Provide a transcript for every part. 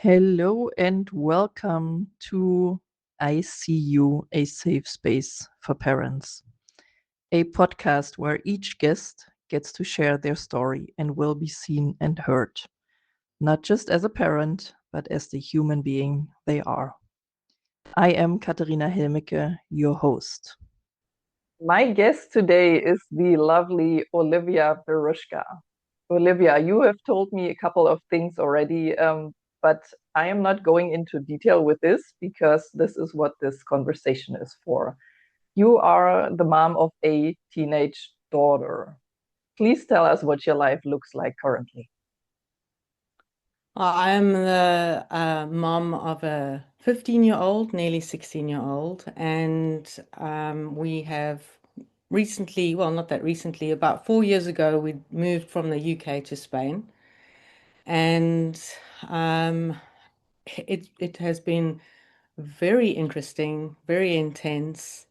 Hello and welcome to I See You, a safe space for parents, a podcast where each guest gets to share their story and will be seen and heard, not just as a parent, but as the human being they are. I am Katharina Helmicke, your host. My guest today is the lovely Olivia Veruschka. Olivia, you have told me a couple of things already, but I am not going into detail with this because this is what this conversation is for. You are the mom of a teenage daughter. Please tell us what your life looks like currently. I'm the mom of a 15-year-old, nearly 16-year-old, and we have recently, well, not that recently, about 4 years ago, we moved from the UK to Spain, and um, it has been very interesting, very intense.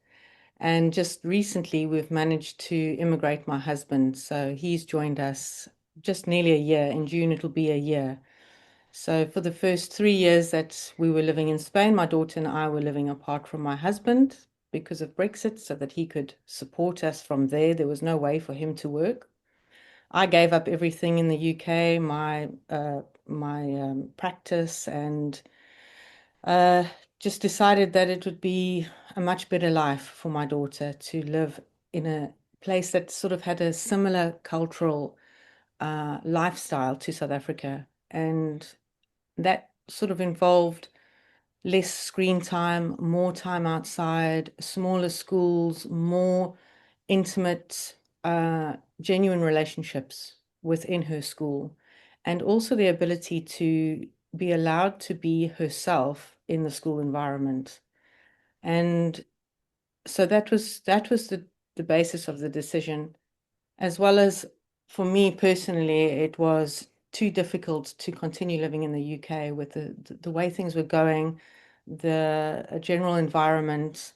And just recently, we've managed to immigrate my husband, so he's joined us just nearly a year. In June, it'll be a year. So for the first 3 years that we were living in Spain, my daughter and I were living apart from my husband because of Brexit, so that he could support us from there. There was no way for him to work. I gave up everything in the UK, my practice, and uh, just decided that it would be a much better life for my daughter to live in a place that sort of had a similar cultural lifestyle to South Africa. And that sort of involved less screen time, more time outside, smaller schools, more intimate, genuine relationships within her school, and also the ability to be allowed to be herself in the school environment. And so that was the basis of the decision, as well as for me personally, it was too difficult to continue living in the UK with the way things were going, the general environment.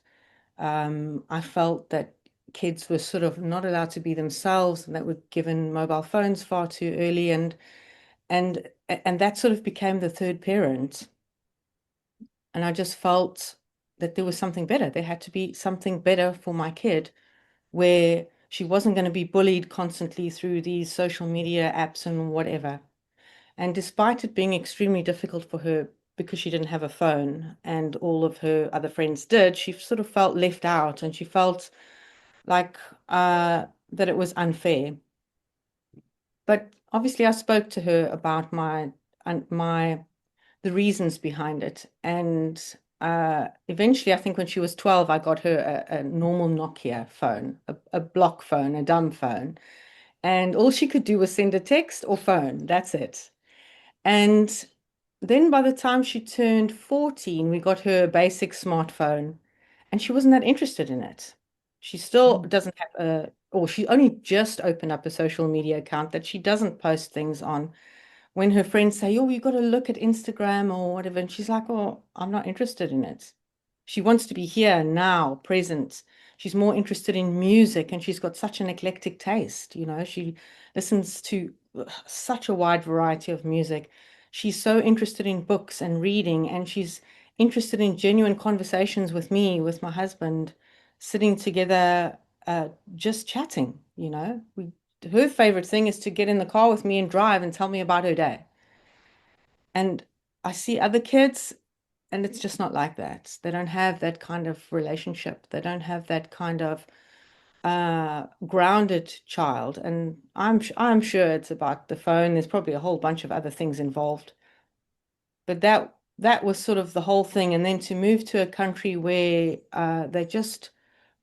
I felt that kids were sort of not allowed to be themselves, and that were given mobile phones far too early, and and that sort of became the third parent. And I just felt that there was something better. There had to be something better for my kid, where she wasn't going to be bullied constantly through these social media apps and whatever. And despite it being extremely difficult for her because she didn't have a phone and all of her other friends did, she sort of felt left out, and she felt like that it was unfair. But obviously, I spoke to her about my the reasons behind it, and eventually, I think when she was 12, I got her a normal Nokia phone, a block phone, a dumb phone, and all she could do was send a text or phone. That's it. And then by the time she turned 14, we got her a basic smartphone, and she wasn't that interested in it. She still Mm. doesn't have or she only just opened up a social media account that she doesn't post things on. When her friends say, "Oh, you got to look at Instagram or whatever," and she's like, "Oh, I'm not interested in it." She wants to be here now, present. She's more interested in music, and she's got such an eclectic taste. She listens to such a wide variety of music. She's so interested in books and reading, and she's interested in genuine conversations with me, with my husband, sitting together, just chatting. Her favorite thing is to get in the car with me and drive and tell me about her day. And I see other kids, and it's just not like that. They don't have that kind of relationship. They don't have that kind of grounded child. And I'm sure it's about the phone. There's probably a whole bunch of other things involved. But that was sort of the whole thing. And then to move to a country where they're just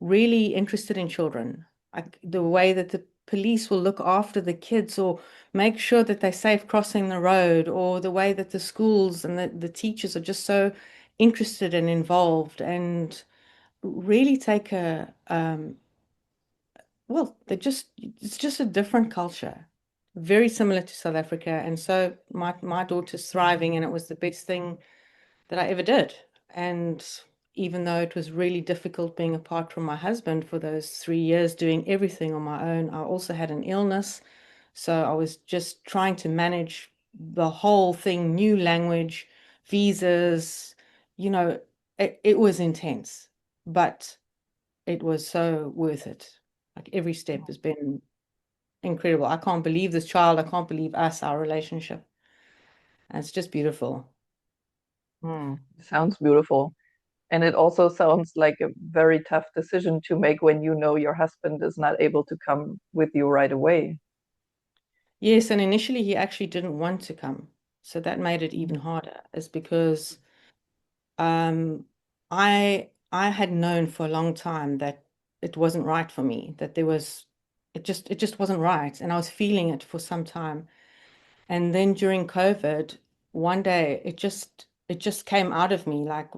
really interested in children, like the way that the police will look after the kids or make sure that they're safe crossing the road, or the way that the schools and the teachers are just so interested and involved and really take well, it's just a different culture, very similar to South Africa. And so my daughter's thriving, and it was the best thing that I ever did. And even though it was really difficult being apart from my husband for those 3 years, doing everything on my own, I also had an illness. So I was just trying to manage the whole thing, new language, visas, it was intense, but it was so worth it. Like every step has been incredible. I can't believe this child. I can't believe us, our relationship. And it's just beautiful. Sounds beautiful. And it also sounds like a very tough decision to make when you know your husband is not able to come with you right away. Yes, and initially he actually didn't want to come. So that made it even harder, is because um, I had known for a long time that it wasn't right for me, that it just wasn't right. And I was feeling it for some time. And then during COVID, one day it just came out of me. Like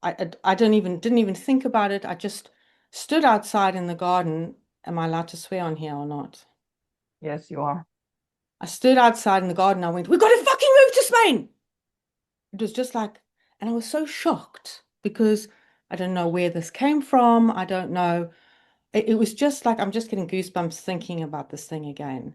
I didn't even think about it. I just stood outside in the garden. Am I allowed to swear on here or not? Yes, you are. I stood outside in the garden. I went, "We got to fucking move to Spain." It was just like, and I was so shocked because I don't know where this came from. I don't know. It was just like I'm just getting goosebumps thinking about this thing again.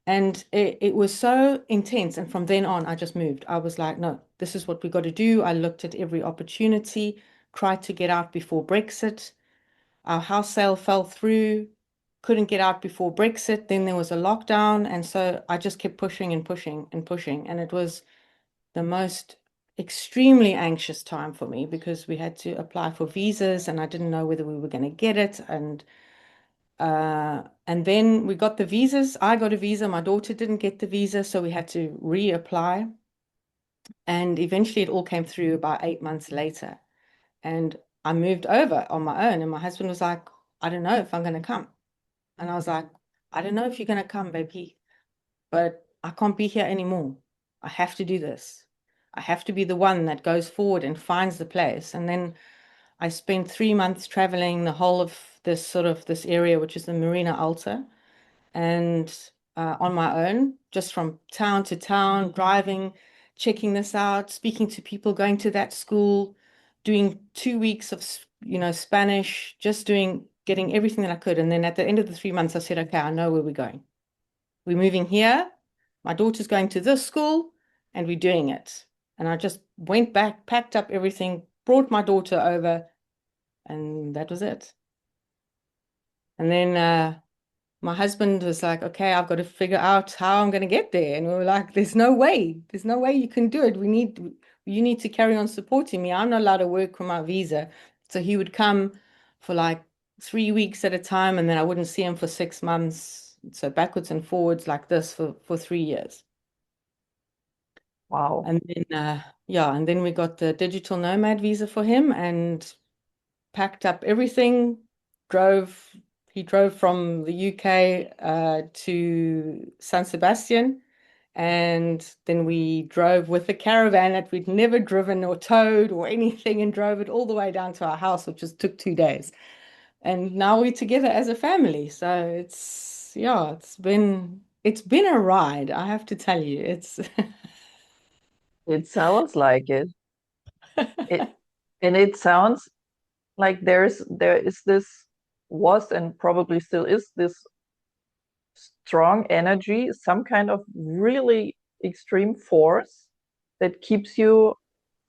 And it was so intense. And from then on, I just moved. I was like, no, this is what we got to do. I looked at every opportunity, tried to get out before Brexit. Our house sale fell through, couldn't get out before Brexit. Then there was a lockdown. And so I just kept pushing and pushing and pushing. And it was the most extremely anxious time for me because we had to apply for visas and I didn't know whether we were going to get it. And then we got the visas. I got a visa. My daughter didn't get the visa, so we had to reapply. And eventually it all came through about 8 months later. And I moved over on my own. And my husband was like, I don't know if I'm going to come. And I was like, I don't know if you're going to come, baby, but I can't be here anymore. I have to do this. I have to be the one that goes forward and finds the place. And then I spent 3 months traveling the whole of this area, which is the Marina Alta, and on my own, just from town to town, driving, checking this out, speaking to people, going to that school, doing 2 weeks of Spanish, just getting everything that I could. And then at the end of the 3 months, I said, okay, I know where we're going. We're moving here. My daughter's going to this school, and we're doing it. And I just went back, packed up everything, brought my daughter over, and that was it. And then my husband was like, okay, I've got to figure out how I'm going to get there. And we were like, there's no way. There's no way you can do it. You need to carry on supporting me. I'm not allowed to work for my visa. So he would come for like 3 weeks at a time, and then I wouldn't see him for 6 months. So backwards and forwards like this for 3 years. Wow. And then, and then we got the digital nomad visa for him and packed up everything, he drove from the UK to San Sebastian, and then we drove with a caravan that we'd never driven or towed or anything and drove it all the way down to our house, which just took 2 days. And now we're together as a family. So it's been a ride, I have to tell you. It's It sounds like it. It and it sounds like there is this was and probably still is this strong energy, some kind of really extreme force that keeps you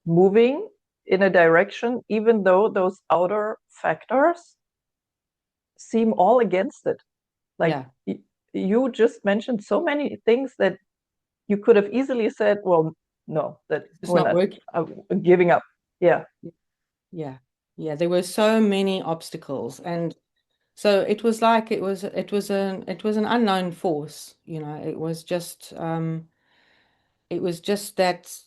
moving in a direction, even though those outer factors seem all against it. Like yeah, you just mentioned so many things that you could have easily said, well, no, that it's we're not not working. giving up. Yeah. Yeah. Yeah, there were so many obstacles, and so it was like it was an unknown force, it was just that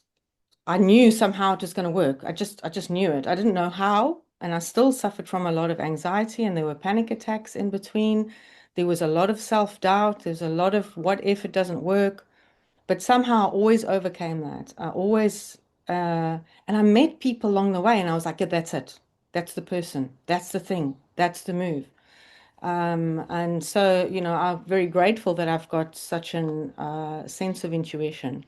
I knew somehow it was going to work. I just knew it. I didn't know how, and I still suffered from a lot of anxiety, and there were panic attacks in between. There was a lot of self-doubt. There's a lot of what if it doesn't work? But somehow I always overcame that. And I met people along the way, and I was like, yeah, that's it. That's the person. That's the thing. That's the move. And so, I'm very grateful that I've got such an sense of intuition,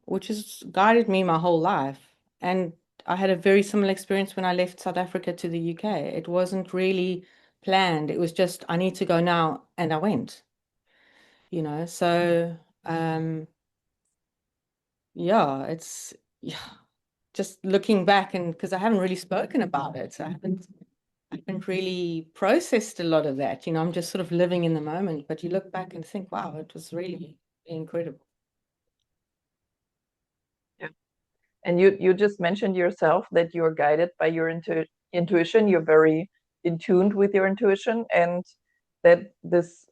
which has guided me my whole life. And I had a very similar experience when I left South Africa to the UK. It wasn't really planned. It was just, I need to go now, and I went. So, um, yeah, it's just looking back, and because I haven't really spoken about it, I haven't really processed a lot of that. I'm just sort of living in the moment. But you look back and think, wow, it was really incredible. Yeah. And you just mentioned yourself that you're guided by your intuition. You're very in tune with your intuition, and that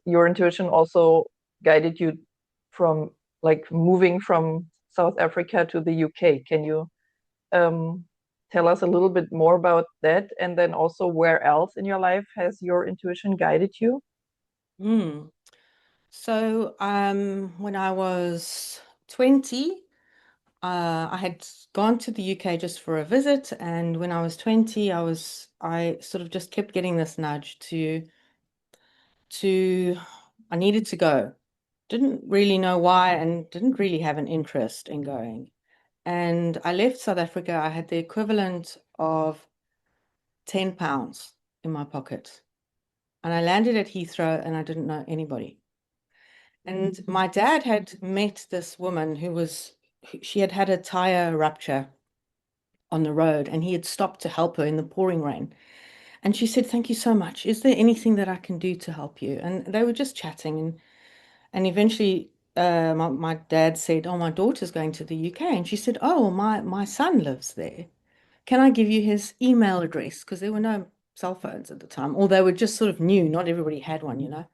your intuition also guided you from like moving from South Africa to the UK. Can you tell us a little bit more about that, and then also where else in your life has your intuition guided you? So when I was 20, I had gone to the UK just for a visit, and when I was 20, I sort of just kept getting this nudge to I needed to go. Didn't really know why, and didn't really have an interest in going. And I left South Africa. I had the equivalent of £10 in my pocket. And I landed at Heathrow and I didn't know anybody. And my dad had met this woman she had had a tire rupture on the road, and he had stopped to help her in the pouring rain. And she said, "Thank you so much. Is there anything that I can do to help you?" And they were just chatting. And eventually, my dad said, "Oh, my daughter's going to the UK." And she said, "Oh, my son lives there. Can I give you his email address?" Because there were no cell phones at the time, or they were just sort of new. Not everybody had one.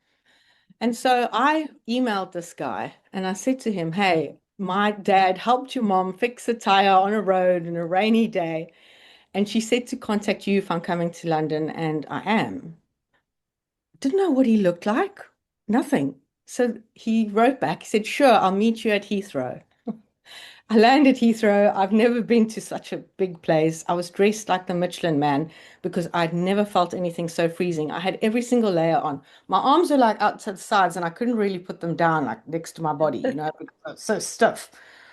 And so I emailed this guy and I said to him, "Hey, my dad helped your mom fix a tire on a road in a rainy day. And she said to contact you if I'm coming to London, and I am." Didn't know what he looked like. Nothing. So he wrote back. He said, "Sure, I'll meet you at Heathrow." I landed Heathrow. I've never been to such a big place. I was dressed like the Michelin Man because I'd never felt anything so freezing. I had every single layer on. My arms were like out to the sides, and I couldn't really put them down like next to my body, because I was so stiff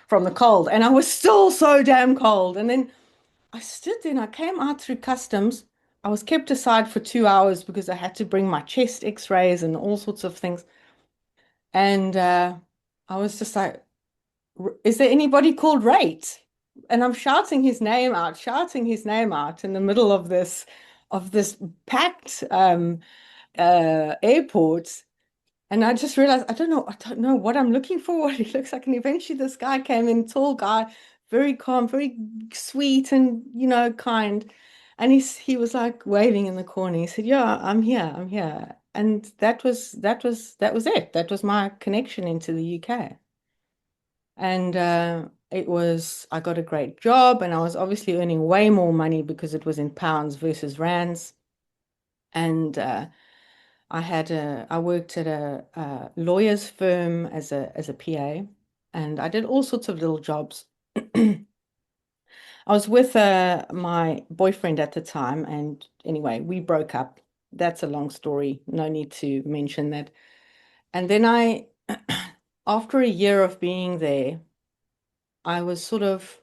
from the cold. And I was still so damn cold. And then I stood there and I came out through customs. I was kept aside for 2 hours because I had to bring my chest x-rays and all sorts of things. And I was just like, "Is there anybody called Rate?" And I'm shouting his name out in the middle of this packed airport. And I just realized I don't know what I'm looking for, what he looks like. And eventually this guy came in, tall guy, very calm, very sweet and kind. And he was like waving in the corner. He said, "Yeah, I'm here, I'm here." And that was it. That was my connection into the UK. And I got a great job, and I was obviously earning way more money because it was in pounds versus rands. And I worked at a lawyer's firm as a PA, and I did all sorts of little jobs. I was with my boyfriend at the time, and anyway, we broke up. That's a long story. No need to mention that. And then after a year of being there, I was sort of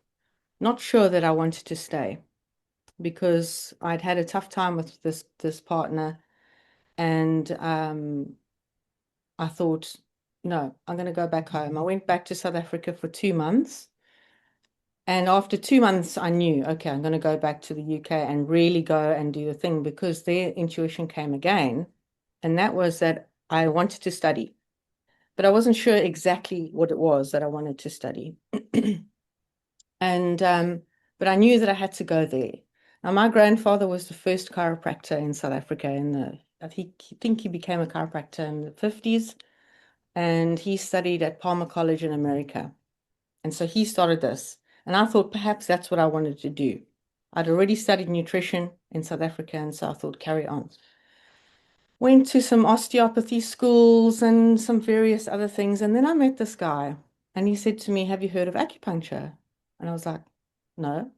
not sure that I wanted to stay because I'd had a tough time with this partner, and I thought, no, I'm going to go back home. I went back to South Africa for 2 months. And after 2 months, I knew, okay, I'm going to go back to the UK and really go and do the thing, because their intuition came again. And that was that I wanted to study, but I wasn't sure exactly what it was that I wanted to study. And but I knew that I had to go there. Now, my grandfather was the first chiropractor in South Africa I think he became a chiropractor in the 50s, and he studied at Palmer College in America. And so he started this. And I thought perhaps that's what I wanted to do. I'd already studied nutrition in South Africa, and so I thought carry on. Went to some osteopathy schools and some various other things. And then I met this guy, and he said to me, "Have you heard of acupuncture?" And I was like, "No,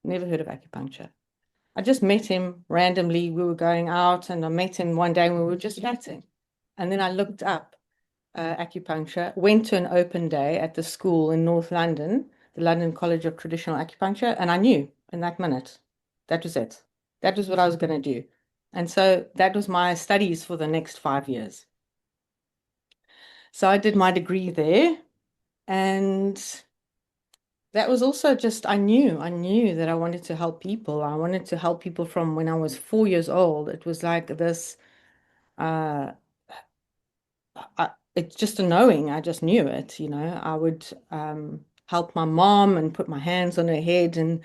never heard of acupuncture." I just met him randomly. We were going out, and I met him one day and we were just chatting. And then I looked up acupuncture, went to an open day at the school in North London, the London College of Traditional Acupuncture, and I knew in that minute that was it. That was what I was going to do. And so that was my studies for the next 5 years. So I did my degree there, and that was also just, I knew that I wanted to help people. I wanted to help people from when I was 4 years old. It was like this, it's just a knowing. I just knew it, I would help my mom and put my hands on her head and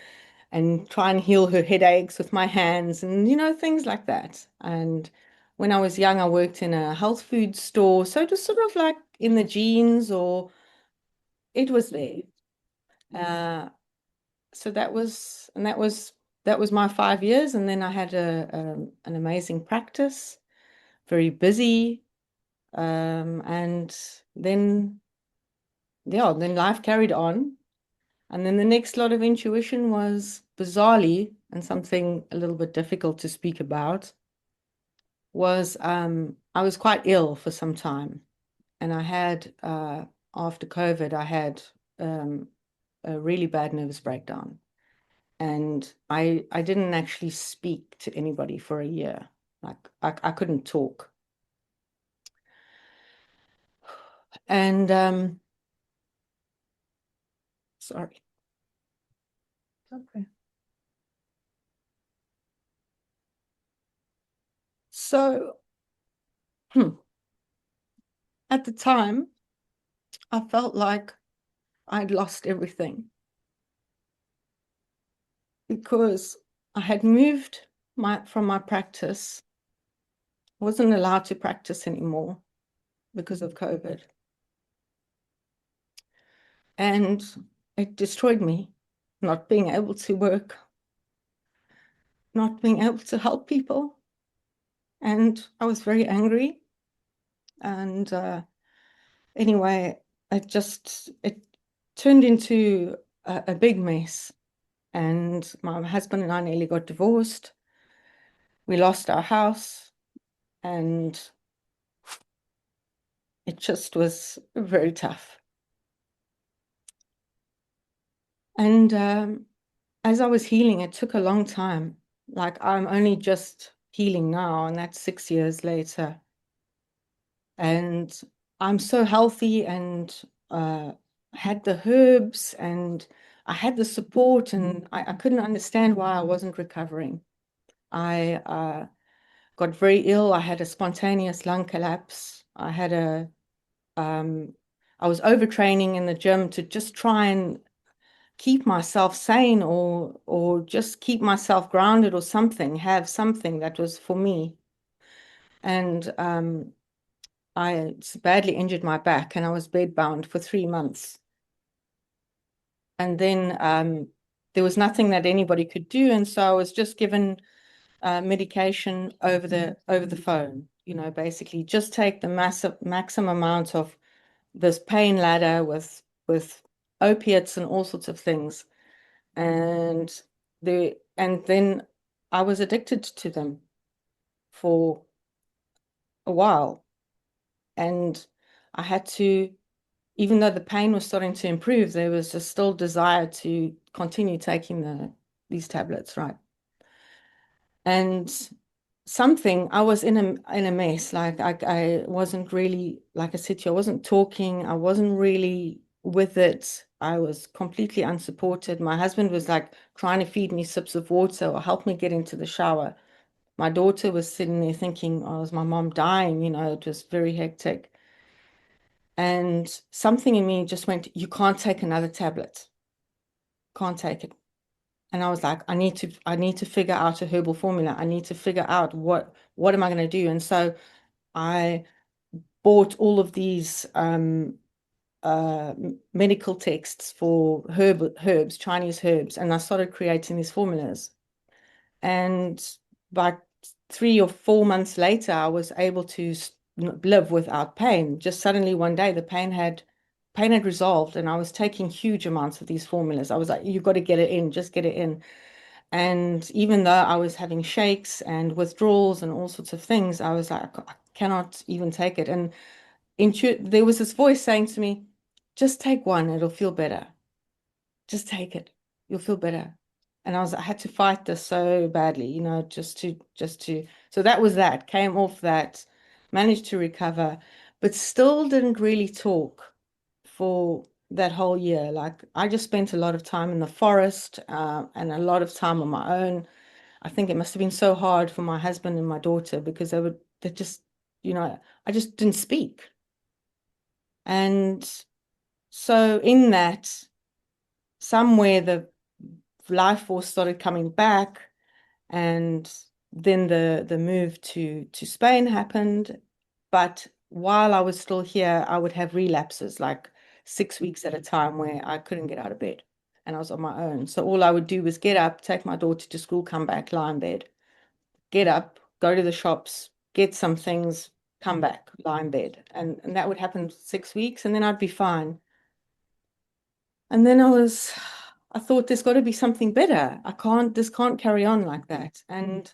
try and heal her headaches with my hands and, things like that. And when I was young, I worked in a health food store. So it was sort of like in the genes, or it was there. So that was my 5 years. And then I had an amazing practice, very busy. And then, yeah, then life carried on. And then the next lot of intuition was bizarrely, and something a little bit difficult to speak about, was I was quite ill for some time. And I had, after COVID, I had a really bad nervous breakdown. And I didn't actually speak to anybody for a year. Like I couldn't talk. And sorry. Okay. So at the time, I felt like I'd lost everything because I had moved from my practice. I wasn't allowed to practice anymore because of COVID. And it destroyed me, not being able to work, not being able to help people. And I was very angry. And anyway, it turned into a big mess. And my husband and I nearly got divorced. We lost our house, and it just was very tough. And as I was healing, it took a long time. Like I'm only just healing now, and that's 6 years later. And I'm so healthy, and had the herbs, and I had the support, and I couldn't understand why I wasn't recovering. I got very ill. I had a spontaneous lung collapse. I was overtraining in the gym to just try and keep myself sane, or just keep myself grounded, or have something that was for me. And I badly injured my back, and I was bedbound for 3 months. And then there was nothing that anybody could do, and so I was just given medication over the phone. Basically just take the maximum amount of this pain ladder with opiates and all sorts of things. And then I was addicted to them for a while. And I had to, even though the pain was starting to improve, there was a still desire to continue taking these tablets, right? And I was in a mess. Like I wasn't really, like I said to you, I wasn't talking. I wasn't really with it. I was completely unsupported. My husband was like trying to feed me sips of water or help me get into the shower. My daughter was sitting there thinking, oh, is my mom dying? It was very hectic. And something in me just went, you can't take another tablet. Can't take it. And I was like, I need to figure out a herbal formula. I need to figure out what am I going to do? And so I bought all of these medical texts for herbs, Chinese herbs, and I started creating these formulas. And by 3 or 4 months later, I was able to live without pain. Just suddenly one day, the pain had resolved, and I was taking huge amounts of these formulas. I was like, you've got to get it in, just get it in. And even though I was having shakes and withdrawals and all sorts of things, I was like, I cannot even take it. And there was this voice saying to me, just take one, it'll feel better. Just take it, you'll feel better. And I had to fight this so badly, so that came off that, managed to recover, but still didn't really talk for that whole year. Like, I just spent a lot of time in the forest, and a lot of time on my own. I think it must have been so hard for my husband and my daughter because they just, I just didn't speak. And so in that, somewhere the life force started coming back, and then the move to Spain happened. But while I was still here, I would have relapses, like 6 weeks at a time, where I couldn't get out of bed and I was on my own. So all I would do was get up, take my daughter to school, come back, lie in bed, get up, go to the shops, get some things, come back, lie in bed. And that would happen 6 weeks, and then I'd be fine. And then I thought there's got to be something better. This can't carry on like that. And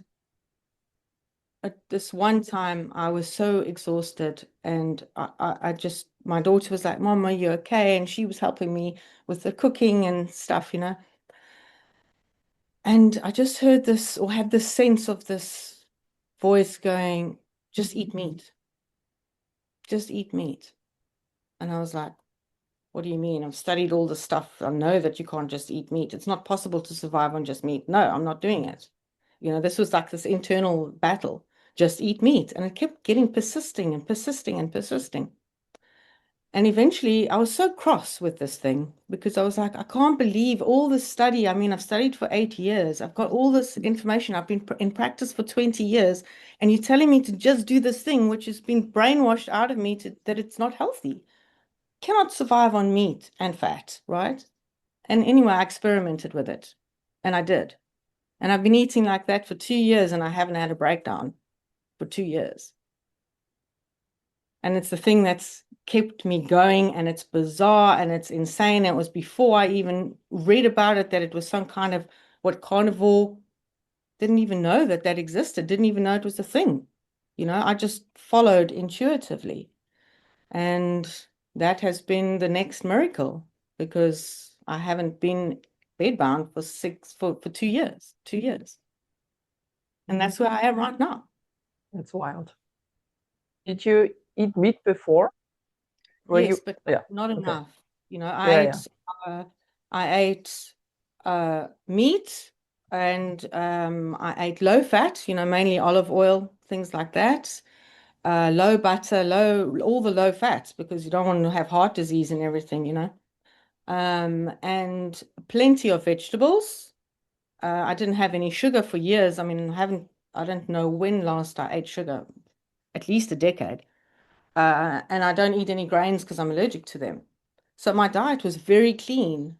at this one time, I was so exhausted, and I just, my daughter was like, "Mom, are you okay?" And she was helping me with the cooking and stuff, And I just heard this, or had this sense of this voice going, "Just eat meat. Just eat meat." And I was like, "What do you mean? I've studied all this stuff. I know that you can't just eat meat. It's not possible to survive on just meat. No, I'm not doing it." This was like this internal battle. Just eat meat. And it kept getting persisting and persisting and persisting. And eventually I was so cross with this thing because I was like, I can't believe all this study. I mean, I've studied for 8 years. I've got all this information. I've been in practice for 20 years. And you're telling me to just do this thing, which has been brainwashed out of me that it's not healthy. Cannot survive on meat and fat, right? And anyway, I experimented with it, and I did. And I've been eating like that for 2 years, and I haven't had a breakdown for 2 years. And it's the thing that's kept me going, and it's bizarre and it's insane. It was before I even read about it that it was some kind of what carnivore, didn't even know that existed, didn't even know it was a thing. I just followed intuitively. And that has been the next miracle, because I haven't been bedbound for 2 years. 2 years. And that's where I am right now. That's wild. Did you eat meat before? Yes, but not enough. I ate meat, and I ate low fat, mainly olive oil, things like that. Low butter, all the low fats, because you don't want to have heart disease and everything. And plenty of vegetables. I didn't have any sugar for years. I mean, I don't know when last I ate sugar, at least a decade. And I don't eat any grains because I'm allergic to them. So my diet was very clean,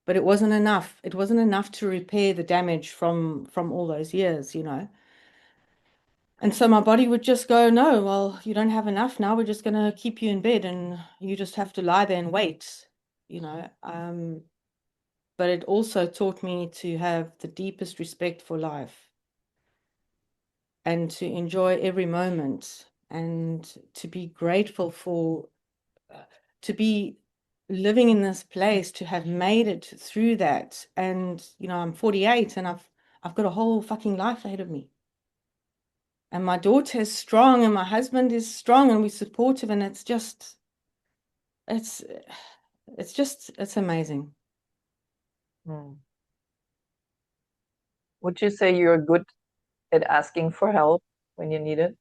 but it wasn't enough. It wasn't enough to repair the damage from all those years. And so my body would just go, "No, well, you don't have enough now. We're just going to keep you in bed, and you just have to lie there and wait." But it also taught me to have the deepest respect for life, and to enjoy every moment, and to be grateful to be living in this place, to have made it through that. And I'm 48, and I've got a whole fucking life ahead of me. And my daughter is strong, and my husband is strong, and we're supportive, and it's amazing. Would you say you're good at asking for help when you need it?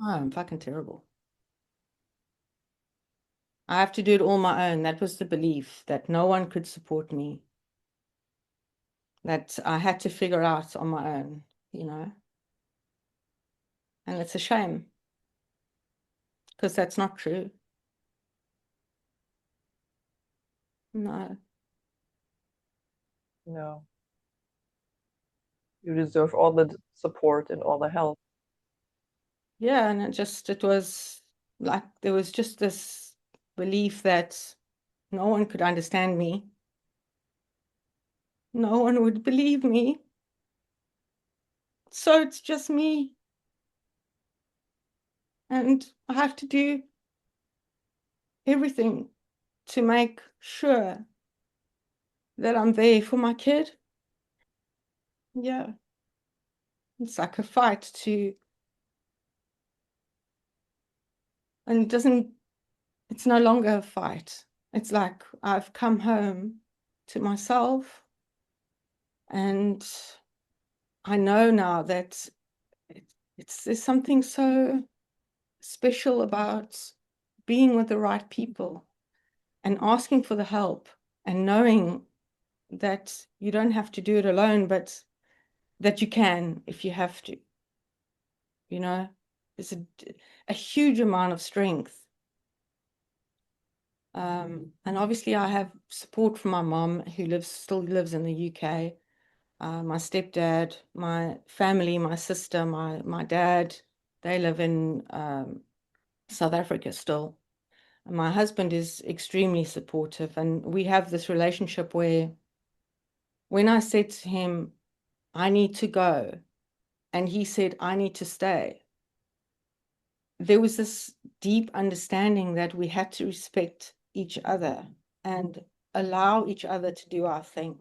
Oh, I'm fucking terrible. I have to do it all my own. That was the belief, that no one could support me, that I had to figure out on my own, And it's a shame, because that's not true. No. No. You deserve all the support and all the help. Yeah, and it was like there was just this belief that no one could understand me. No one would believe me. So it's just me. And I have to do everything to make sure that I'm there for my kid. Yeah. It's like a fight and it's no longer a fight. It's like I've come home to myself, and I know now that there's something so special about being with the right people and asking for the help and knowing that you don't have to do it alone, but that you can if you have to. You know, there's a huge amount of strength. And obviously I have support from my mom, who still lives in the UK, my stepdad, my family, my sister, my dad, they live in South Africa still. And my husband is extremely supportive, and we have this relationship where when I said to him, I need to go, and he said, I need to stay, there was this deep understanding that we had to respect each other and allow each other to do our thing.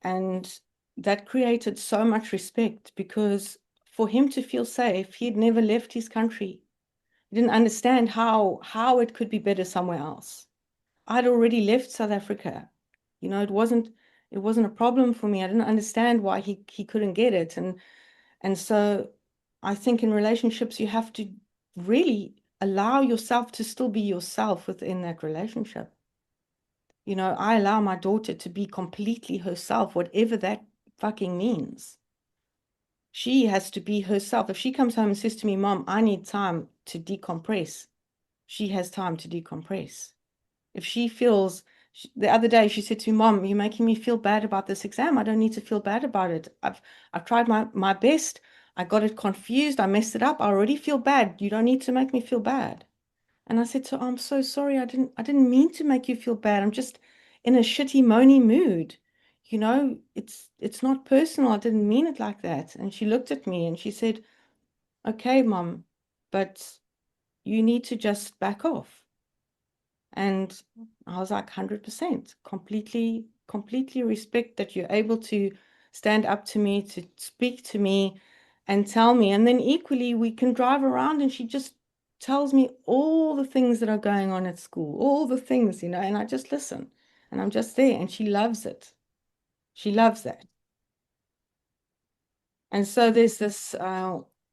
And that created so much respect, because for him to feel safe, he had never left his country. He didn't understand how it could be better somewhere else. I'd already left South Africa. You know, it wasn't a problem for me. I didn't understand why he couldn't get it. And so I think in relationships, you have to really allow yourself to still be yourself within that relationship. You know, I allow my daughter to be completely herself, whatever that fucking means. She has to be herself. If she comes home and says to me, Mom, I need time to decompress, she has time to decompress. If she feels, the other day she said to me, Mom, you're making me feel bad about this exam. I don't need to feel bad about it. I've tried my best. I got it confused. I messed it up. I already feel bad. You don't need to make me feel bad. And I said to her, I'm so sorry. I didn't mean to make you feel bad. I'm just in a shitty, moany mood. You know, it's not personal. I didn't mean it like that. And she looked at me and she said, okay, Mom, but you need to just back off. And I was like, 100%, completely respect that you're able to stand up to me, to speak to me and tell me. And then equally, we can drive around and she just tells me all the things that are going on at school, all the things, you know, and I just listen and I'm just there, and she loves it. She loves that. And so there's this,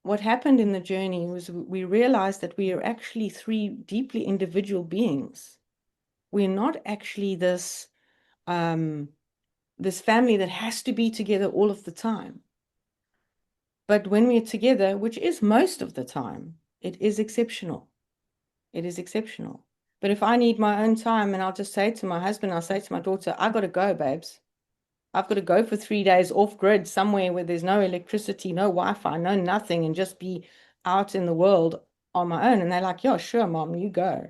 what happened in the journey was we realized that we are actually three deeply individual beings. We're not actually this family that has to be together all of the time. But when we're together, which is most of the time, it is exceptional. It is exceptional. But if I need my own time, and I'll just say to my husband, I'll say to my daughter, I got to go, babes. I've got to go for 3 days off grid somewhere where there's no electricity, no Wi-Fi, no nothing, and just be out in the world on my own. And they're like, yeah, sure, Mom, you go.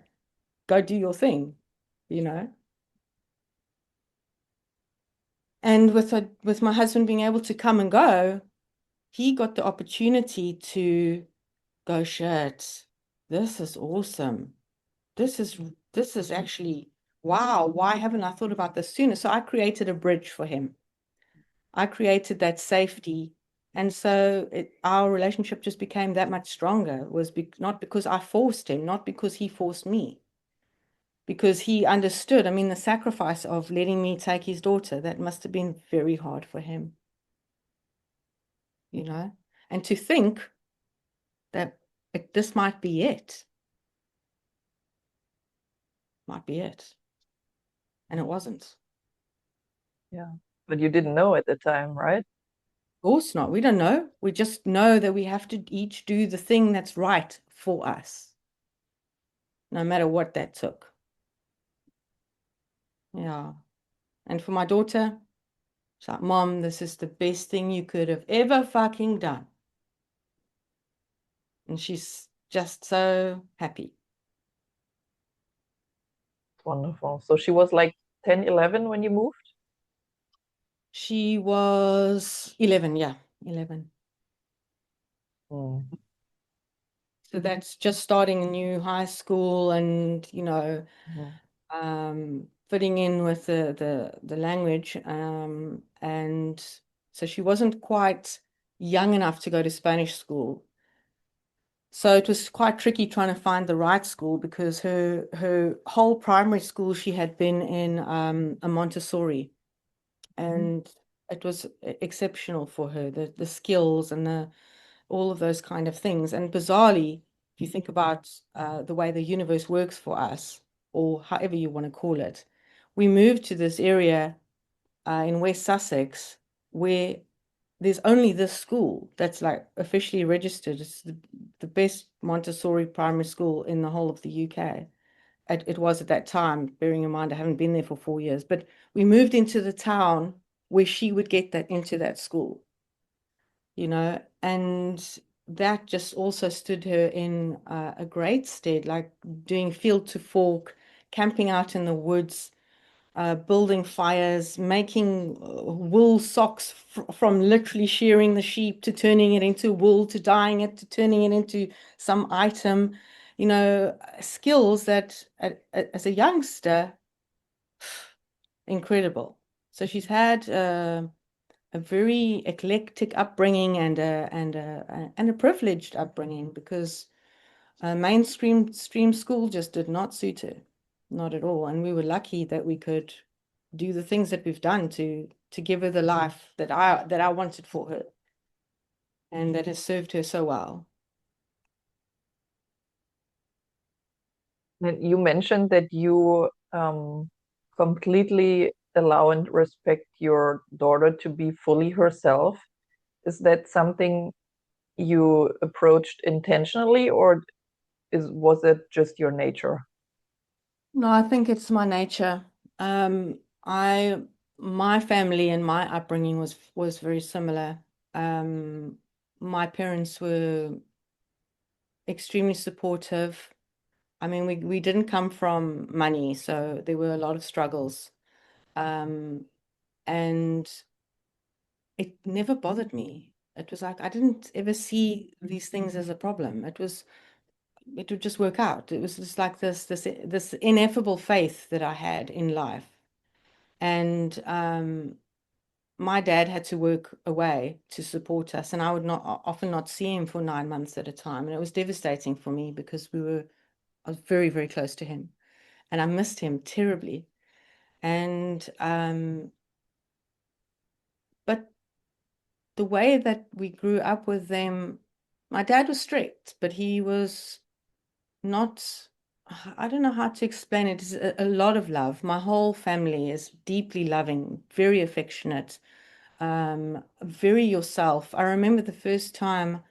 Go do your thing, you know? And with my husband being able to come and go, he got the opportunity to go, shit, this is awesome. This is actually, wow, why haven't I thought about this sooner? So I created a bridge for him. I created that safety. And so our relationship just became that much stronger. It was not because I forced him, not because he forced me, because he understood. I mean, the sacrifice of letting me take his daughter, that must have been very hard for him, you know? And to think that this might be it. Might be it. And it wasn't. Yeah. But you didn't know at the time, right? Of course not. We don't know. We just know that we have to each do the thing that's right for us, no matter what that took. Yeah. And for my daughter, she's like, Mom, this is the best thing you could have ever fucking done. And she's just so happy. Wonderful. So she was like 10, 11 when you moved? She was 11, yeah, 11. Mm. So that's just starting a new high school and, you know, fitting in with the language. And so she wasn't quite young enough to go to Spanish school. So it was quite tricky trying to find the right school, because her whole primary school she had been in a Montessori, and it was exceptional for her, the skills and all of those kind of things. And bizarrely, if you think about the way the universe works for us, or however you want to call it, we moved to this area in West Sussex where there's only this school that's like officially registered. It's the best Montessori primary school in the whole of the UK. It was at that time, bearing in mind I haven't been there for 4 years, but we moved into the town where she would get that into that school, and that just also stood her in a great stead, like doing field to fork, camping out in the woods, building fires, making wool socks from literally shearing the sheep to turning it into wool, to dyeing it, to turning it into some item, skills that as a youngster, incredible. So she's had a very eclectic upbringing and a privileged upbringing, because mainstream school just did not suit her, not at all. And we were lucky that we could do the things that we've done to give her the life that I wanted for her, and that has served her so well. And you mentioned that you completely allow and respect your daughter to be fully herself. Is that something you approached intentionally, or was it just your nature? No, I think it's my nature. My family and my upbringing was very similar. My parents were extremely supportive. I mean, we didn't come from money, so there were a lot of struggles. And it never bothered me. It was like I didn't ever see these things as a problem. It would just work out. It was just like this ineffable faith that I had in life. And my dad had to work away to support us, and I would often not see him for 9 months at a time. And it was devastating for me, because I was very, very close to him, and I missed him terribly. And but the way that we grew up with them, my dad was strict, but he was not, I don't know how to explain it. It's a lot of love. My whole family is deeply loving, very affectionate, very yourself. I remember the first time,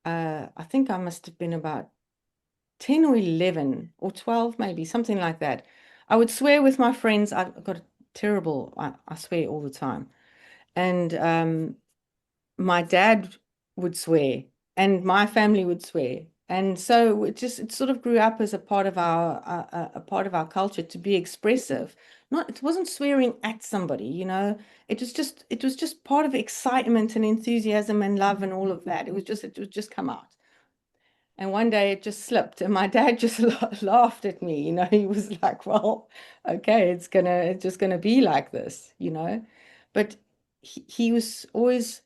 I think I must have been about 10 or 11 or 12, maybe, something like that. I would swear with my friends. I've got a terrible, I swear all the time. And my dad would swear, and my family would swear. And so it sort of grew up as a part of our culture, to be expressive. It wasn't swearing at somebody, it was just part of excitement and enthusiasm and love and all of that. It would just come out. And one day it just slipped, and my dad just laughed at me. He was like, "Well, okay, it's just gonna be like this." But he was always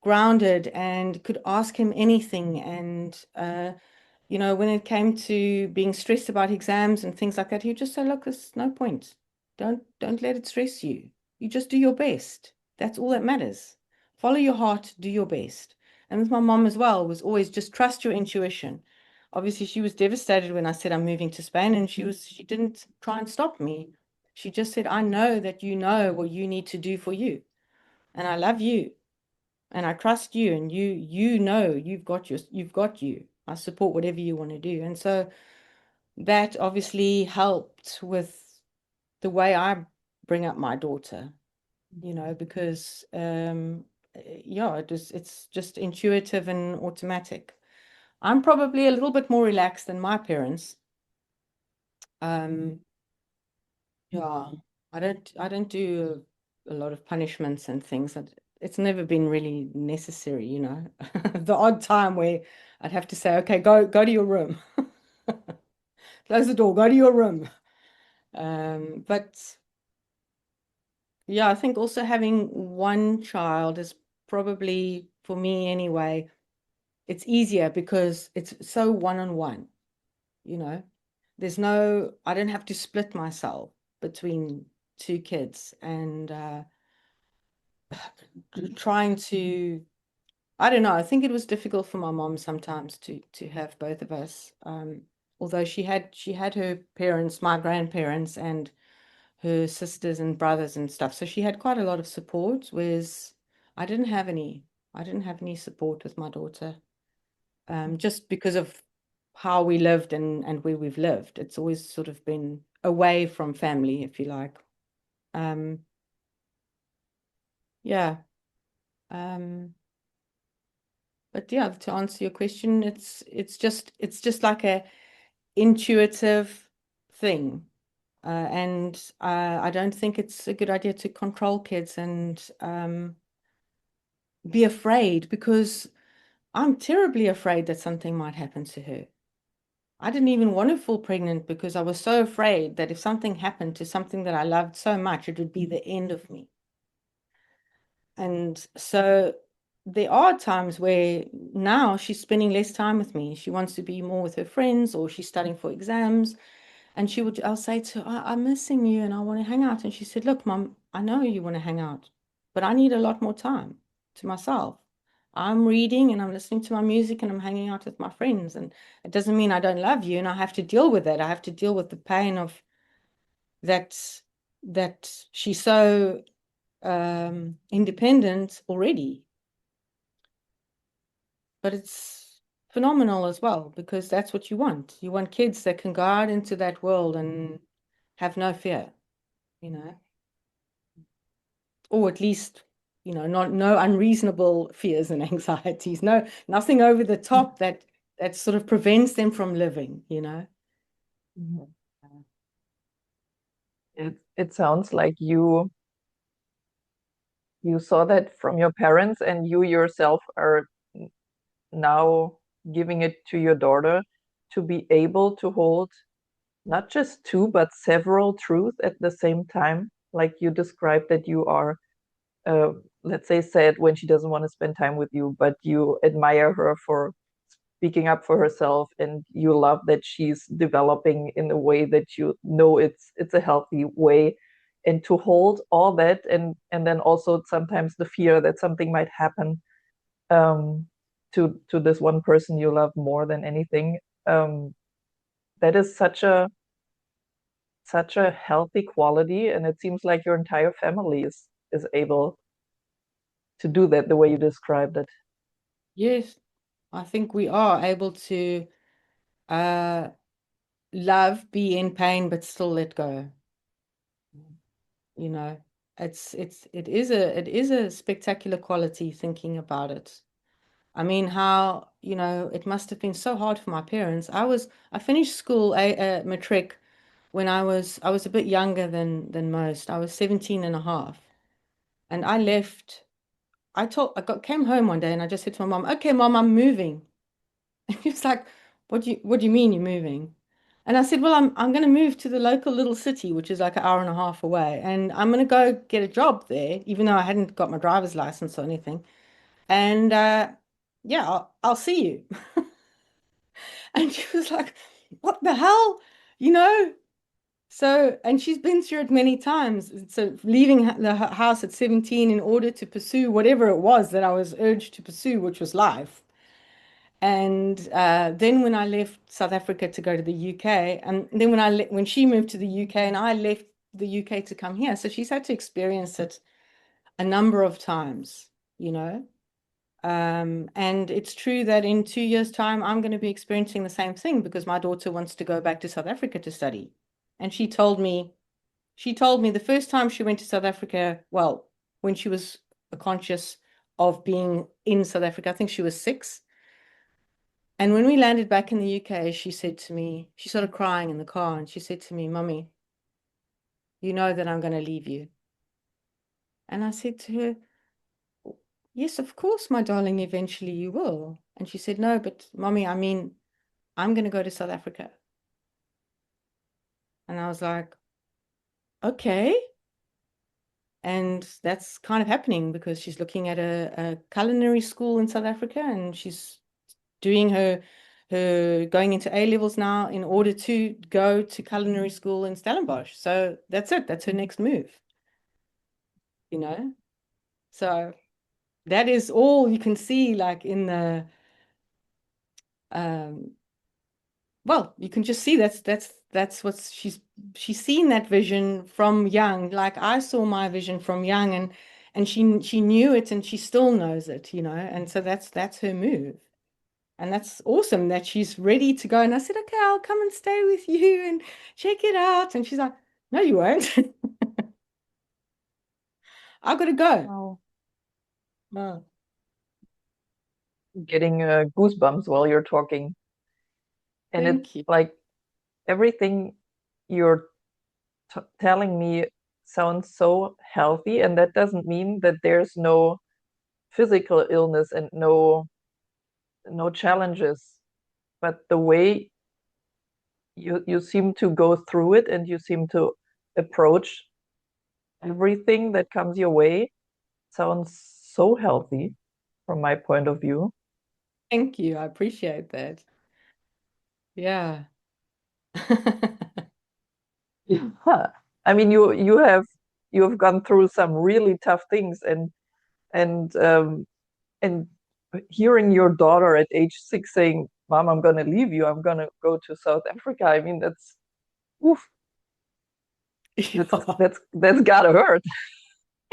grounded and could ask him anything. And when it came to being stressed about exams and things like that, he'd just say, "Look, there's no point. Don't let it stress you. You just do your best. That's all that matters. Follow your heart, do your best." And with my mom as well, was always just trust your intuition. Obviously, she was devastated when I said I'm moving to Spain, and she didn't try and stop me. She just said, "I know that you know what you need to do for you, and I love you, and I trust you, and you know you've got you. I support whatever you want to do." And so that obviously helped with the way I bring up my daughter, because yeah, it's just intuitive and automatic. I'm probably a little bit more relaxed than my parents. Yeah, I don't do a lot of punishments and things. It's never been really necessary. The odd time where I'd have to say, "Okay, go to your room." Close the door, go to your room. But yeah, I think also having one child is probably, for me anyway, it's easier because it's so one-on-one, you know. There's no, I don't have to split myself between two kids and trying to, I don't know, I think it was difficult for my mom sometimes to have both of us. Although she had her parents, my grandparents, and her sisters and brothers and stuff. So she had quite a lot of support, whereas I didn't have any. I didn't have any support with my daughter, just because of how we lived and where we've lived. It's always sort of been away from family, if you like. Yeah. But yeah, to answer your question, it's just like a intuitive thing. And I don't think it's a good idea to control kids and be afraid, because I'm terribly afraid that something might happen to her. I didn't even want to fall pregnant because I was so afraid that if something happened to something that I loved so much, it would be the end of me. And so there are times where now she's spending less time with me. She wants to be more with her friends, or she's studying for exams. And I'll say to her, I'm missing you and I want to hang out. And she said, look, Mum, I know you want to hang out, but I need a lot more time to myself. I'm reading and I'm listening to my music and I'm hanging out with my friends. And it doesn't mean I don't love you. And I have to deal with that. I have to deal with the pain of that she's so independent already. But it's phenomenal as well, because that's what you want. You want kids that can go out into that world and have no fear, you know, or at least, you know, no unreasonable fears and anxieties, nothing over the top that sort of prevents them from living, you know. Mhm. It sounds like you saw that from your parents, and you yourself are now giving it to your daughter to be able to hold not just two but several truths at the same time, like you described that you are let's say sad when she doesn't want to spend time with you, but you admire her for speaking up for herself, and you love that she's developing in a way that you know it's a healthy way. And to hold all that, and then also sometimes the fear that something might happen um, to this one person you love more than anything, that is such a healthy quality, and it seems like your entire family is able to do that the way you described it. Yes, I think we are able to love, be in pain, but still let go. You know, it is a spectacular quality thinking about it. I mean, how, you know, it must have been so hard for my parents. I finished school a matric when I was a bit younger than most. I was 17 and a half. And I left. Came home one day and I just said to my mom, "Okay, Mom, I'm moving." And she was like, what do you mean you're moving?" And I said, "Well, I'm going to move to the local little city, which is like an hour and a half away, and I'm going to go get a job there, even though I hadn't got my driver's license or anything. And yeah, I'll see you." And she was like, "What the hell?" You know? So, and she's been through it many times. So, leaving the house at 17 in order to pursue whatever it was that I was urged to pursue, which was life. And then when I left South Africa to go to the UK, and then when she moved to the UK and I left the UK to come here, so she's had to experience it a number of times, you know. And it's true that in 2 years' time, I'm going to be experiencing the same thing, because my daughter wants to go back to South Africa to study. And she told me the first time she went to South Africa, well, when she was conscious of being in South Africa, I think she was 6. And when we landed back in the UK, she said to me, she started crying in the car, and she said to me, "Mummy, you know that I'm going to leave you." And I said to her, "Yes, of course, my darling, eventually you will." And she said, "No, but Mummy, I mean, I'm going to go to South Africa." And I was like, "Okay." And that's kind of happening, because she's looking at a culinary school in South Africa, and she's doing her going into A levels now in order to go to culinary school in Stellenbosch. So that's it. That's her next move. You know? So that is all you can see, like in the well, you can just see that's what she's seen that vision from young. Like I saw my vision from young, and she knew it, and she still knows it, you know. And so that's her move, and that's awesome that she's ready to go. And I said, okay, I'll come and stay with you and check it out. And she's like, no, you won't. I've got to go. Wow. No. Getting goosebumps while you're talking. And Thank it's you. like everything you're telling me sounds so healthy, and that doesn't mean that there's no physical illness and no challenges, but the way you seem to go through it, and you seem to approach everything that comes your way, sounds so healthy from my point of view. Thank you. I appreciate that. Yeah. Yeah. I mean, you have gone through some really tough things, and and hearing your daughter at age 6 saying, "Mom, I'm gonna leave you. I'm gonna go to South Africa." I mean, that's oof, Yeah. that's gotta hurt.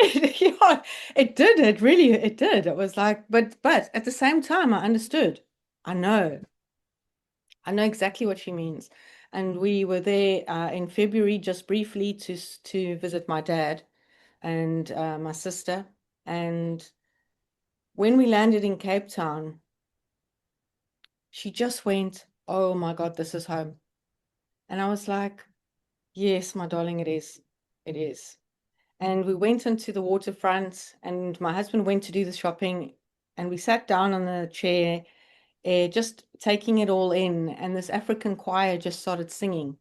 Yeah, it did. It really, it did. It was like, but at the same time, I understood. I know. I know exactly what she means. And we were there in February just briefly to visit my dad and my sister. And when we landed in Cape Town, she just went, "Oh my God, this is home." And I was like, "Yes, my darling, it is. It is." And we went into the waterfront, and my husband went to do the shopping, and we sat down on the chair, just taking it all in. And this African choir just started singing,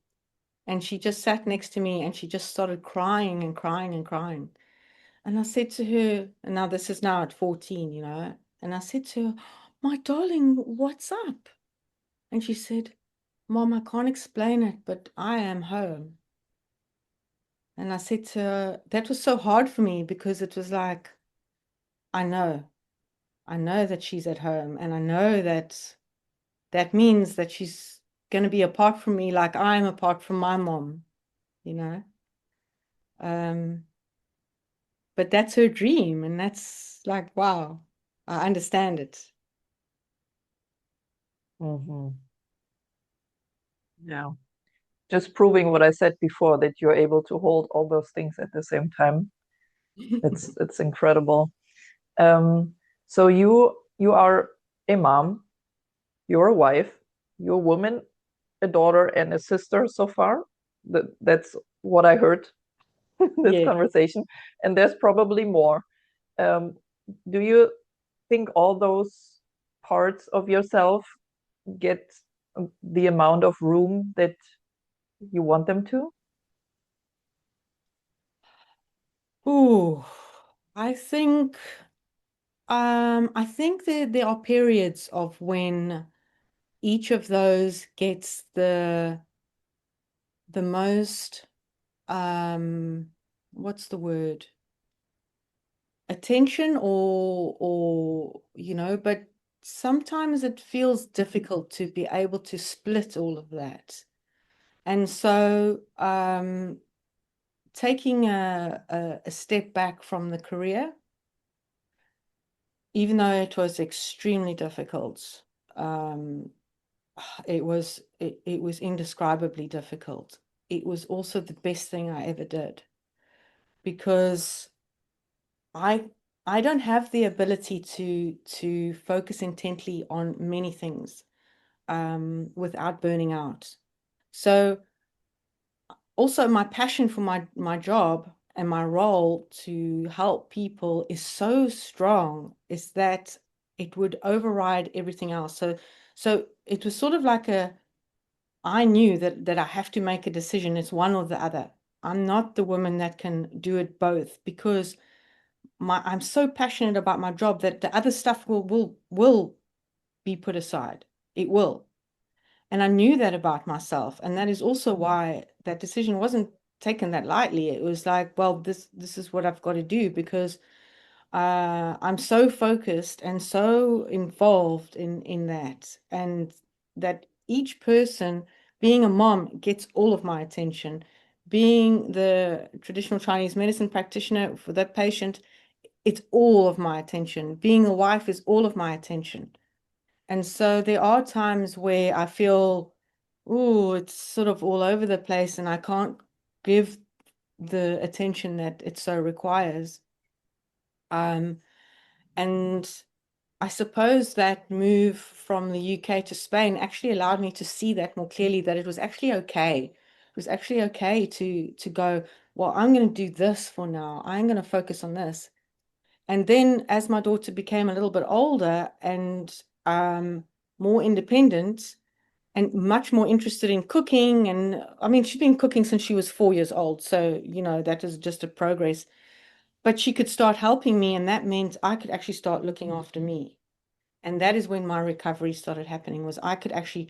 and she just sat next to me, and she just started crying and crying and crying. And I said to her, and now this is now at 14, you know, and I said to her, "My darling, what's up?" And she said, "Mom, I can't explain it, but I am home." And I said to her, that was so hard for me because it was like, I know. I know that she's at home, and I know that that means that she's going to be apart from me like I'm apart from my mom, you know. Um, but that's her dream, and that's like, wow, I understand it. Mm-hmm. Yeah, just proving what I said before, that you're able to hold all those things at the same time. It's incredible. Um, so you are a mom, you're a wife, you're a woman, a daughter, and a sister so far. That's what I heard in this Yeah. conversation, and there's probably more. Um, do you think all those parts of yourself get the amount of room that you want them to? Ooh, I think there are periods of when each of those gets the most what's the word? Attention or you know, but sometimes it feels difficult to be able to split all of that. And so taking a step back from the career, even though it was extremely difficult, it was indescribably difficult. It was also the best thing I ever did because I I don't have the ability to focus intently on many things without burning out. So also my passion for my job and my role to help people is so strong, is that it would override everything else. So it was sort of like I knew that I have to make a decision. It's one or the other. I'm not the woman that can do it both because I'm so passionate about my job that the other stuff will be put aside. It will. And I knew that about myself. And that is also why that decision wasn't taken that lightly. It was like, well, this is what I've got to do, because I'm so focused and so involved in that. And that each person, being a mom, gets all of my attention. Being the traditional Chinese medicine practitioner for that patient, it's all of my attention. Being a wife is all of my attention. And so there are times where I feel, oh, it's sort of all over the place and I can't give the attention that it so requires. And I suppose that move from the UK to Spain actually allowed me to see that more clearly, that it was actually okay. It was actually okay to go, well, I'm going to do this for now. I'm going to focus on this. And then as my daughter became a little bit older and more independent and much more interested in cooking, and I mean, she's been cooking since she was 4 years old. So, that is just a progress. But she could start helping me, and that meant I could actually start looking after me. And that is when my recovery started happening, was I could actually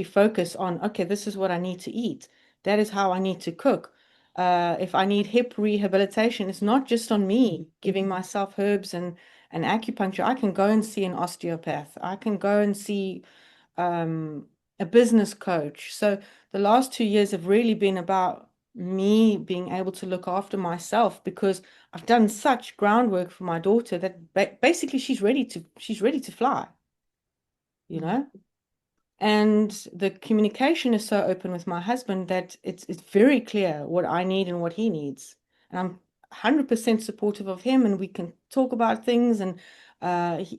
focus on, okay, this is what I need to eat. That is how I need to cook. If I need hip rehabilitation, it's not just on me giving myself herbs and acupuncture. I can go and see an osteopath. I can go and see a business coach. So the last 2 years have really been about me being able to look after myself, because I've done such groundwork for my daughter that basically she's ready to fly, and the communication is so open with my husband that it's very clear what I need and what he needs. And I'm 100% supportive of him, and we can talk about things, and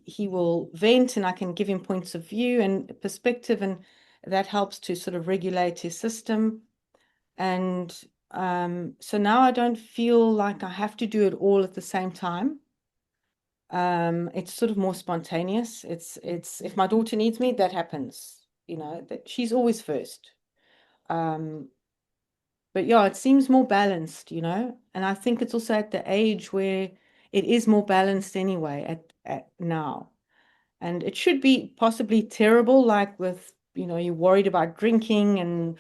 he will vent and I can give him points of view and perspective, and that helps to sort of regulate his system. And so now I don't feel like I have to do it all at the same time. It's sort of more spontaneous. It's if my daughter needs me, that happens, that she's always first. But yeah, it seems more balanced, and I think it's also at the age where it is more balanced anyway at now. And it should be possibly terrible, like with, you're worried about drinking and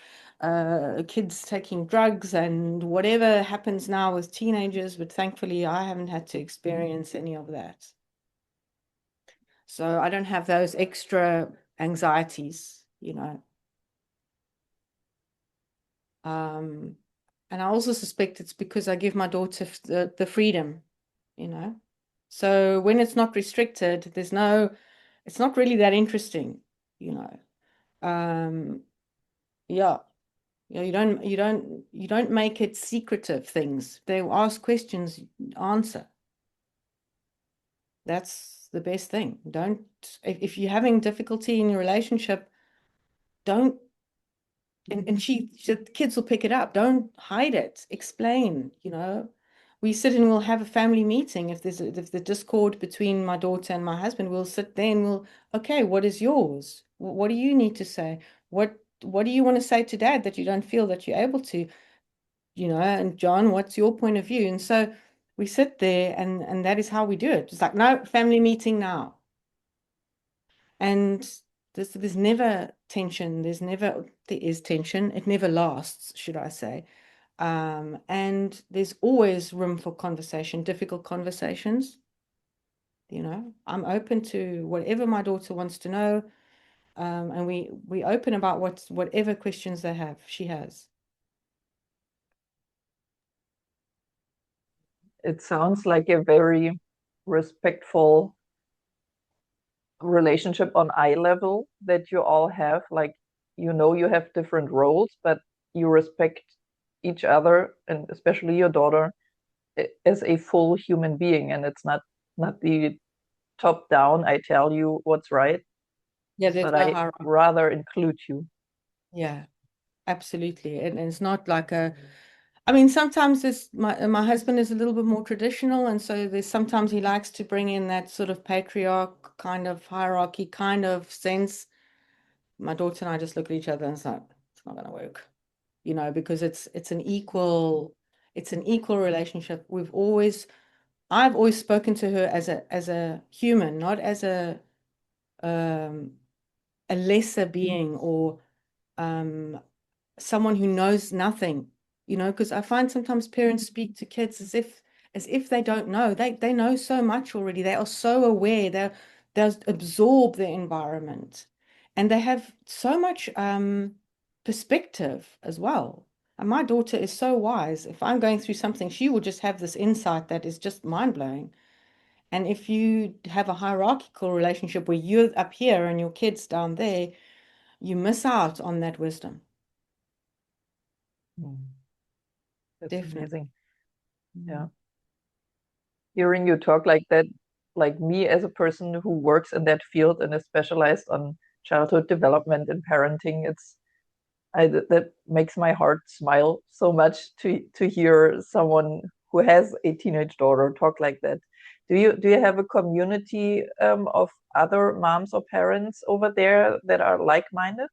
kids taking drugs and whatever happens now with teenagers, but thankfully I haven't had to experience any of that. So I don't have those extra anxieties, and I also suspect it's because I give my daughter the freedom, So when it's not restricted, it's not really that interesting, Yeah. You don't make it secretive things. They ask questions, answer. That's the best thing. If you're having difficulty in your relationship, don't, and the kids will pick it up. Don't hide it. Explain, We sit and we'll have a family meeting. If there's the discord between my daughter and my husband, we'll sit there and okay, what is yours? What do you need to say? What do you want to say to dad that you don't feel that you're able to? And John, what's your point of view? And so we sit there and that is how we do it. It's like, no, family meeting now. And there's never tension. There is tension. It never lasts, should I say. And there's always room for conversation, difficult conversations. I'm open to whatever my daughter wants to know. And we open about whatever questions she has. It sounds like a very respectful relationship on eye level that you all have. Like, you have different roles, but you respect each other, and especially your daughter, as a full human being. And it's not the top down, I tell you what's right, Yeah, there's but no I hierarchy. rather include you. Yeah, absolutely. And it's not like I mean, sometimes my husband is a little bit more traditional, and so sometimes he likes to bring in that sort of patriarch kind of hierarchy kind of sense. My daughter and I just look at each other and it's like, it's not going to work, because it's an equal relationship. I've always spoken to her as a human, not as a a lesser being or someone who knows nothing, because I find sometimes parents speak to kids as if they don't know. They know so much already. They are so aware. They absorb their environment, and they have so much perspective as well. And my daughter is so wise. If I'm going through something, she will just have this insight that is just mind-blowing. And if you have a hierarchical relationship where you're up here and your kid's down there, you miss out on that wisdom. That's Definitely. amazing. Yeah. Hearing you talk like that, like me as a person who works in that field and is specialized on childhood development and parenting, that makes my heart smile so much to hear someone who has a teenage daughter talk like that. Do you have a community of other moms or parents over there that are like-minded?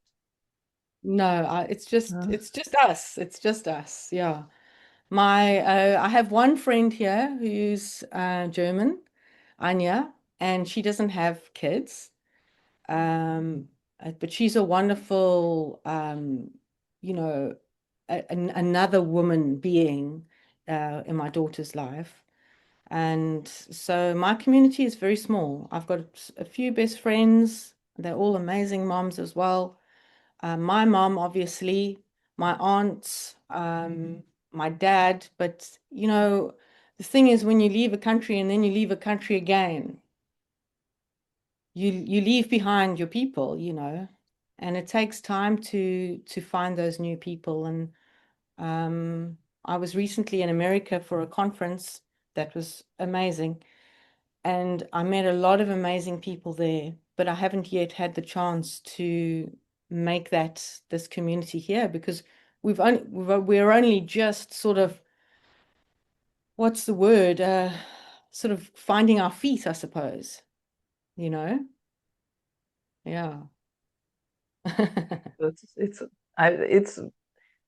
No, it's just us. It's just us. Yeah. I have one friend here who's German, Anya, and she doesn't have kids. But she's a wonderful, you know, another woman being in my daughter's life. And so my community is very small. I've got a few best friends. They're all amazing moms as well. My mom, obviously, my aunts, my dad. But, the thing is, when you leave a country and then you leave a country again, you leave behind your people, and it takes time to find those new people. And I was recently in America for a conference that was amazing, and I met a lot of amazing people there, but I haven't yet had the chance to make this community here because we're only just sort of, what's the word? Sort of finding our feet, I suppose, you know? Yeah. It's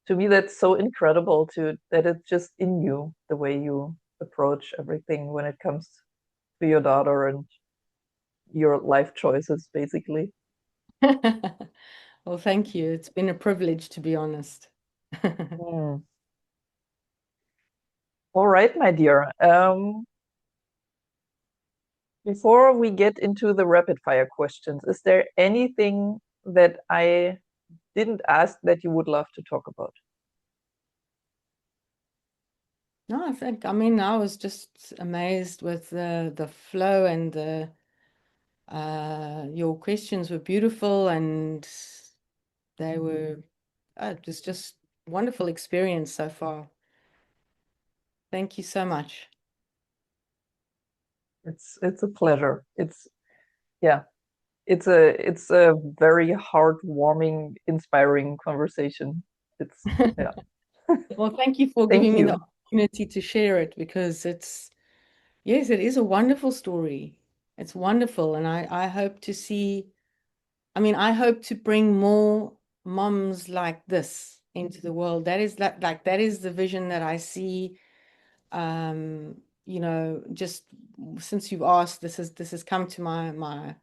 to me that's so incredible that it's just in you the way you approach everything when it comes to your daughter and your life choices, basically. Well, thank you. It's been a privilege, to be honest. Hmm. All right, my dear. Before we get into the rapid fire questions, is there anything that I didn't ask that you would love to talk about? No, I mean, I was just amazed with the flow and your questions were beautiful and they were, it was just wonderful experience so far. Thank you so much. It's a pleasure. Yeah, it's a very heartwarming, inspiring conversation. It's yeah. Well, thank you for Thank giving me the you. opportunity to share it because yes, it is a wonderful story. It's wonderful. And I hope to see, I hope to bring more moms like this into the world. That is that is the vision that I see. Just since you've asked, this has come to my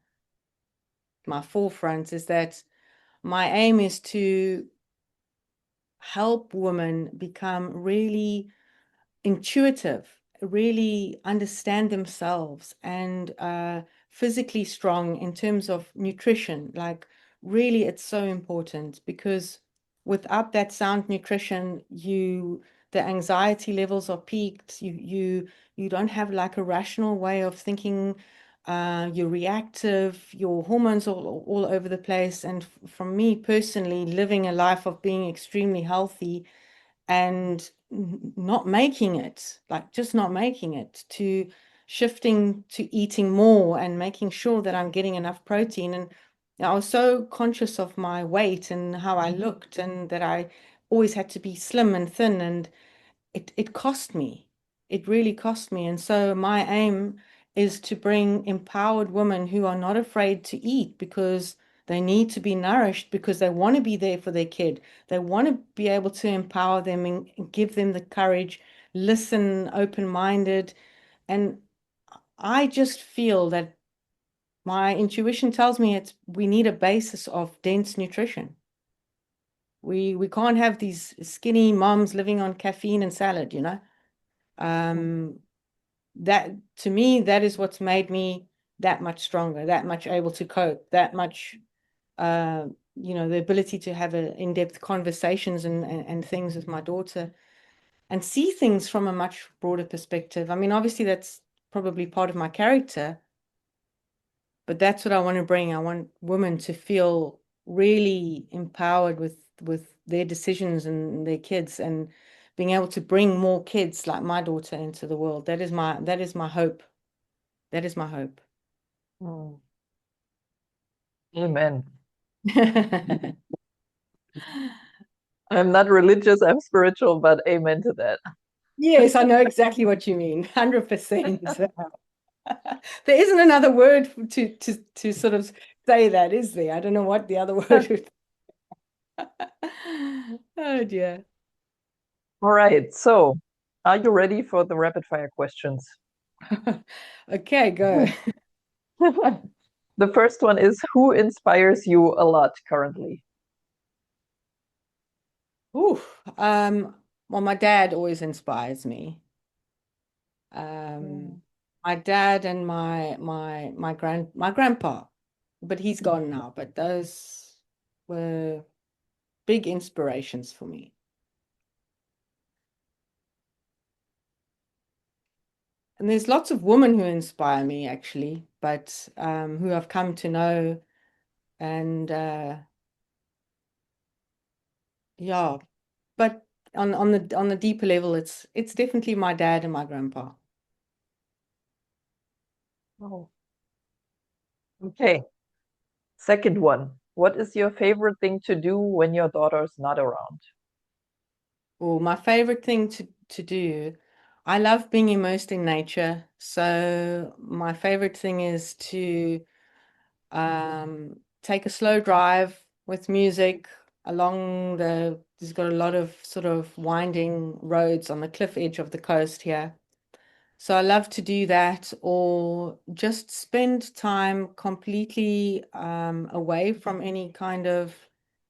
forefront is that my aim is to help women become really intuitive, really understand themselves, and physically strong in terms of nutrition. Like, really, it's so important because without that sound nutrition, the anxiety levels are peaked. You don't have like a rational way of thinking. You're reactive, your hormones all over the place. And from me personally, living a life of being extremely healthy and not making it, like just not making it, to shifting to eating more and making sure that I'm getting enough protein. And I was so conscious of my weight and how I looked and that I always had to be slim and thin, and it cost me. It really cost me. And so my aim is to bring empowered women who are not afraid to eat because they need to be nourished, because they want to be there for their kid. They want to be able to empower them and give them the courage, listen open-minded. And I just feel that my intuition tells me we need a basis of dense nutrition. We can't have these skinny moms living on caffeine and salad, you know. That, to me, that is what's made me that much stronger, that much able to cope, that much, you know, the ability to have in-depth conversations and things with my daughter and see things from a much broader perspective. I mean, obviously that's probably part of my character, but that's what I want to bring. I want women to feel really empowered with their decisions and their kids, and being able to bring more kids like my daughter into the world. That is my hope. That is my hope. Amen. I'm not religious, I'm spiritual, but amen to that. Yes, I know exactly what you mean. 100%. There isn't another word to sort of say that, is there? I don't know what the other word would be. Oh dear. All right, so are you ready for the rapid fire questions? Okay, go. The first one is, who inspires you a lot currently? Ooh, well, my dad always inspires me. My dad and my grandpa, but he's gone now. But those were big inspirations for me. And there's lots of women who inspire me, actually, but who I've come to know, and yeah, but on the deeper level, it's definitely my dad and my grandpa. Oh. Okay. Second one, what is your favorite thing to do when your daughter's not around? Well, my favorite thing to do, I love being immersed in nature. So my favorite thing is to take a slow drive with music along there's got a lot of sort of winding roads on the cliff edge of the coast here. So I love to do that, or just spend time completely away from any kind of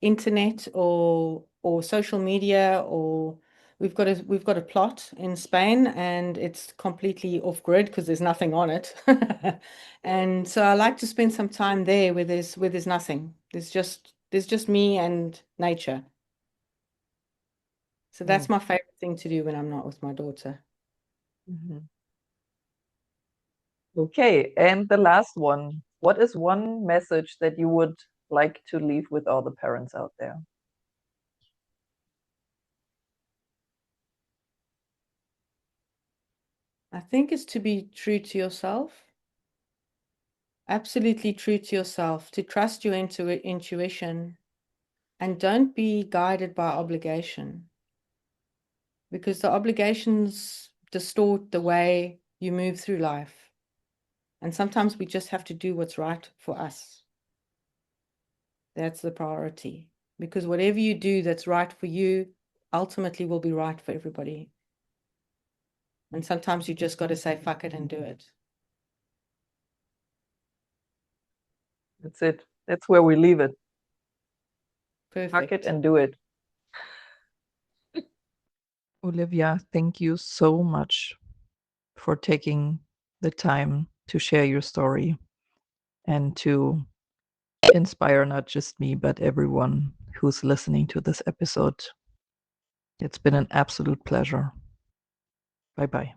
internet or social media. Or we've got a plot in Spain, and it's completely off grid because there's nothing on it. And so I like to spend some time there where there's nothing. There's just me and nature. So that's my favorite thing to do when I'm not with my daughter. Okay, and the last one, what is one message that you would like to leave with all the parents out there? I think it's to be true to yourself. Absolutely true to yourself, to trust your intuition, and don't be guided by obligation, because the obligations distort the way you move through life. And sometimes we just have to do what's right for us. That's the priority, because whatever you do that's right for you ultimately will be right for everybody. And sometimes you just got to say fuck it and do it. That's it. That's where we leave it. Perfect. Fuck it and do it. Olivia, thank you so much for taking the time to share your story and to inspire not just me, but everyone who's listening to this episode. It's been an absolute pleasure. Bye bye.